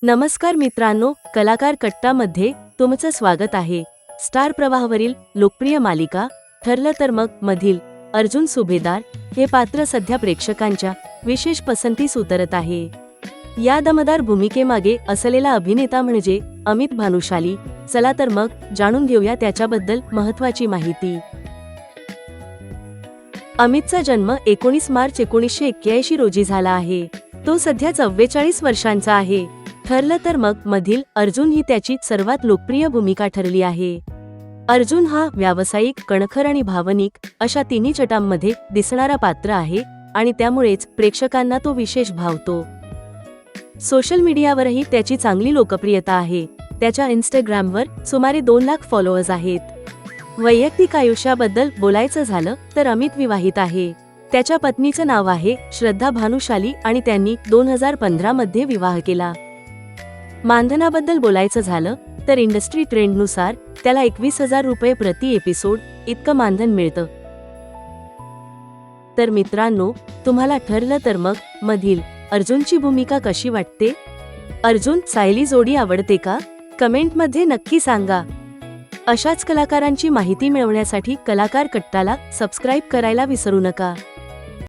नमस्कार मित्रांनो, कलाकार कट्टामध्ये तुमचं स्वागत आहे. स्टार प्रवाहावरील लोकप्रिय मालिका ठरलं तर मग मधील अर्जुन सुभेदार हे पात्र सध्या प्रेक्षकांच्या विशेष पसंतीस उतरत आहे. या दमदार भूमिकेमागे असलेला अभिनेता म्हणजे अमित भानुशाली. चला तर मग जाणून घेऊया त्याच्याबद्दल महत्त्वाची माहिती. अमितचा जन्म 19 मार्च 1981 रोजी झाला आहे. तो सध्या 44 वर्षांचा आहे. ठरलं तर मग मधील अर्जुन ही त्याची सर्वात लोकप्रिय भूमिका ठरली आहे. अर्जुन हा व्यावसायिक, कणखर आणि भावनिक अशा तिन्ही छटांमध्ये दिसणारा पात्र आहे आणि त्यामुळेच प्रेक्षकांना तो विशेष भावतो. सोशल मीडियावरही त्याची चांगली लोकप्रियता आहे. त्याच्या इन्स्टाग्रामवर सुमारे 2 लाख फॉलोअर्स आहेत. वैयक्तिक आयुष्याबद्दल बोलायचं झालं तर अमित विवाहित आहे. त्याच्या पत्नीचं नाव आहे श्रद्धा भानुशाली आणि त्यांनी 2015 मध्ये विवाह केला. मानधनाबद्दल बोलायचं झालं तर इंडस्ट्री ट्रेंडनुसार त्याला 21,000 रुपये प्रति एपिसोड इतकं मानधन मिळतं. तर मित्रांनो, तुम्हाला ठरलं तर मग मधील अर्जुनची भूमिका कशी वाटते? अर्जुन सायली जोडी आवडते का? कमेंटमध्ये नक्की सांगा. अशाच कलाकारांची माहिती मिळवण्यासाठी कलाकार कट्टाला सबस्क्राईब करायला विसरू नका.